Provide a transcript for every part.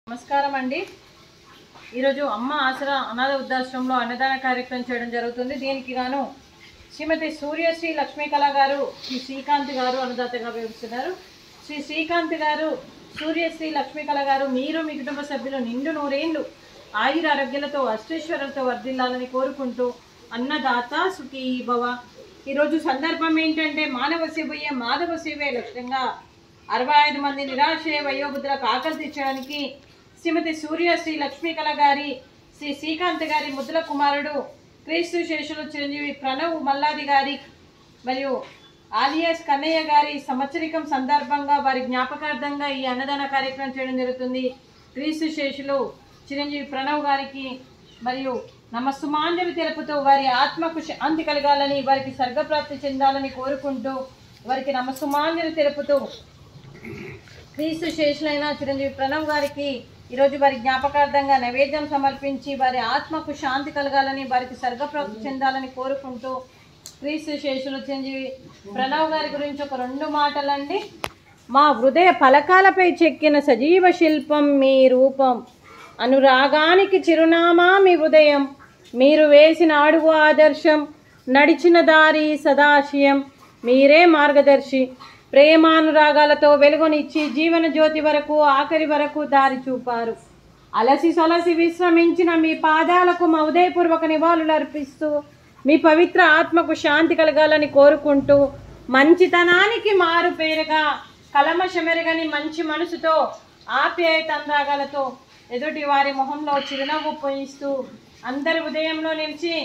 నమస్కారం అండి. ఈరోజు అమ్మ ఆసరా అనాథ వృద్ధాశ్రమంలో అన్నదాన కార్యక్రమం చేయడం జరుగుతుంది. దీనికి గాను శ్రీమతి సూర్యశ్రీ లక్ష్మీకళ గారు, శ్రీ శ్రీకాంత్ గారు అన్నదాతగా వ్యవహరిస్తున్నారు. శ్రీ శ్రీకాంత్ గారు, సూర్యశ్రీ లక్ష్మీకళ గారు, మీరు మీ కుటుంబ సభ్యులు నిండు నూరేళ్లు ఆయుర ఆరోగ్యాలతో అష్టైశ్వర్యాలతో వర్ధిల్లాలని కోరుకుంటూ అన్నదాత సుఖీ భవ. ఈరోజు సందర్భం ఏంటంటే మానవ సేవయే మాధవ సేవే లక్ష్యంగా 65 మంది నిరాశ్రయ వయోవృద్ధులకు ఆకలి తీర్చడానికి శ్రీమతి సూర్యశ్రీ లక్ష్మీకళ గారి, శ్రీ శ్రీకాంత్ గారి ముద్దుల కుమారుడు క్రీస్తు శేషులు చిరంజీవి ప్రణవ్ మల్లాది గారి మరియు ఆలియాస్ కన్నయ్య గారి సంవత్సరికం సందర్భంగా వారి జ్ఞాపకార్థంగా ఈ అన్నదాన కార్యక్రమం చేయడం జరుగుతుంది. క్రీస్తు శేషులు చిరంజీవి ప్రణవ్ గారికి మరియు నమస్సుమాంజలి తెలుపుతూ వారి ఆత్మకు శాంతి కలగాలని, వారికి స్వర్గప్రాప్తి చెందాలని కోరుకుంటూ వారికి నమస్సుమాంజలి తెలుపుతూ క్రీస్తు శేషులైన చిరంజీవి ప్రణవ్ గారికి ఈరోజు వారి జ్ఞాపకార్థంగా నైవేద్యం సమర్పించి వారి ఆత్మకు శాంతి కలగాలని, వారికి స్వర్గప్రాప్తి చెందాలని కోరుకుంటూ క్రీస్తు శేషులు చిరంజీవి ప్రణవ్ గారి గురించి ఒక 2 మాటలండి. మా హృదయ పలకాలపై చెక్కిన సజీవ శిల్పం మీ రూపం, అనురాగానికి చిరునామా మీ హృదయం, మీరు వేసిన అడుగు ఆదర్శం, నడిచిన దారి సదాశయం, మీరే మార్గదర్శి, ప్రేమానురాగాలతో వెలుగునిచ్చి జీవన జ్యోతి వరకు ఆఖరి వరకు దారి చూపారు. అలసి సొలసి విశ్రమించిన మీ పాదాలకు మా ఉదయపూర్వక నివాళులు అర్పిస్తూ మీ పవిత్ర ఆత్మకు శాంతి కలగాలని కోరుకుంటూ మంచితనానికి మారు పేరుగా కలమషమెరగని మంచి మనసుతో ఆప్యాయత అనురాగాలతో ఎదుటి వారి మొహంలో చిరునవ్వు పోయిస్తూ అందరి ఉదయంలో నిలిచి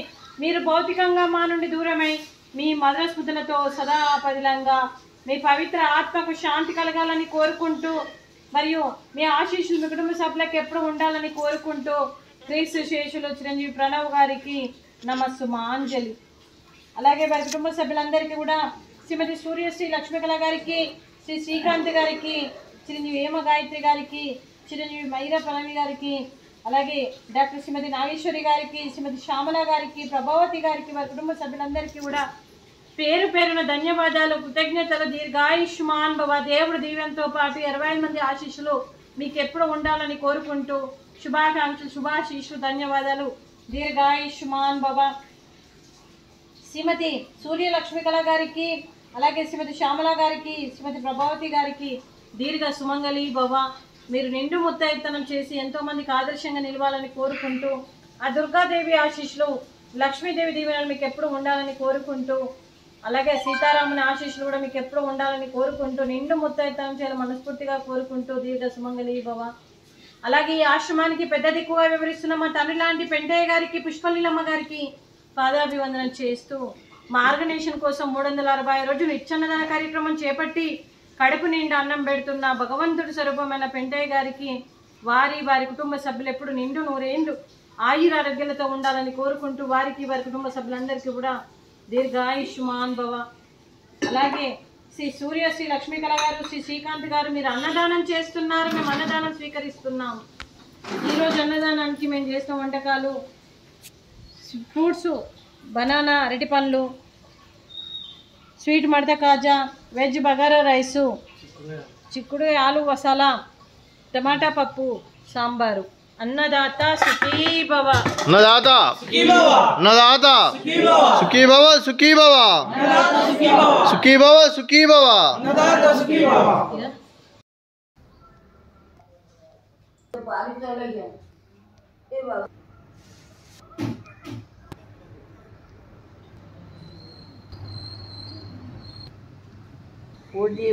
మీరు భౌతికంగా మా నుండి దూరమై మీ మధుర స్మృతులతో సదా పదిలంగా మీ పవిత్ర ఆత్మకు శాంతి కలగాలని కోరుకుంటూ మరియు మీ ఆశీస్సులు మీ కుటుంబ సభ్యులకు ఎప్పుడు ఉండాలని కోరుకుంటూ క్రీస్తు శేషులు చిరంజీవి ప్రణవ్ గారికి నమస్సుమాంజలి. అలాగే వారి కుటుంబ సభ్యులందరికీ కూడా శ్రీమతి సూర్యశ్రీ లక్ష్మీకళ గారికి, శ్రీ శ్రీకాంత్ గారికి, చిరంజీవి హేమ గాయత్రి గారికి, చిరంజీవి మైరా ప్రణవి గారికి, అలాగే డాక్టర్ శ్రీమతి నాగేశ్వరి గారికి, శ్రీమతి శ్యామల గారికి, ప్రభావతి గారికి, వారి కుటుంబ సభ్యులందరికీ కూడా పేరు పేరున ధన్యవాదాలు, కృతజ్ఞతలు. దీర్ఘాయుష్మాన్ భవ. దేవుడు దీవెనతో పాటు 25 మంది ఆశీస్సులు మీకు ఎప్పుడు ఉండాలని కోరుకుంటూ శుభాకాంక్షలు, శుభాశీస్సులు, ధన్యవాదాలు. దీర్ఘాయుష్మాన్ భవ. శ్రీమతి సూర్య లక్ష్మీకళ గారికి, అలాగే శ్రీమతి శ్యామల గారికి, శ్రీమతి ప్రభావతి గారికి దీర్ఘ సుమంగళి భవ. మీరు నిండు ముత్తైతనం చేసి ఎంతోమందికి ఆదర్శంగా నిలవాలని కోరుకుంటూ ఆ దుర్గాదేవి ఆశీస్సులు, లక్ష్మీదేవి దీవెనలు మీకు ఎప్పుడు ఉండాలని కోరుకుంటూ, అలాగే సీతారాముని ఆశీస్సులు కూడా మీకు ఎప్పుడు ఉండాలని కోరుకుంటూ నిండు ముత్తైతనం చేయాలని మనస్ఫూర్తిగా కోరుకుంటూ దీర్ఘ సుమంగళి భవ. అలాగే ఈ ఆశ్రమానికి పెద్ద దిక్కుగా వివరిస్తున్న మా తండ్రి లాంటి పెంటయ్య గారికి, పుష్పలీలమ్మ గారికి పాదాభివందనం చేస్తూ మా ఆర్గనైజేషన్ కోసం 365 రోజులు ఇచ్చన్నదాన కార్యక్రమం చేపట్టి కడుపు నిండా అన్నం పెడుతున్న భగవంతుడి స్వరూపమైన పెంటయ్య గారికి, వారి కుటుంబ సభ్యులు ఎప్పుడు నిండు నూరేళ్లు ఆయుర ఆరోగ్యాలతో ఉండాలని కోరుకుంటూ వారికి, వారి కుటుంబ సభ్యులందరికీ కూడా దీర్ఘాయుష్మాన్ భవ. అలాగే శ్రీ సూర్యశ్రీ లక్ష్మీకళ గారు, శ్రీ శ్రీకాంత్ గారు, మీరు అన్నదానం చేస్తున్నారు, మేము అన్నదానం స్వీకరిస్తున్నాం. ఈరోజు అన్నదానానికి మేము చేసిన వంటకాలు ఫ్రూట్స్, బనానా, అరటి పండ్లు, స్వీట్ మడత కాజా, వెజ్ బగారా రైసు, చిక్కుడు ఆలు మసాలా, టమాటా పప్పు, సాంబారు. అన్నదాత సుఖీ భవ. అన్నదాత సుఖీ భవ. అన్నదాత సుఖీ భవ. సుఖీ భవ. సుఖీ భవ. సుఖీ భవ. అన్నదాత సుఖీ భవ. ఓడి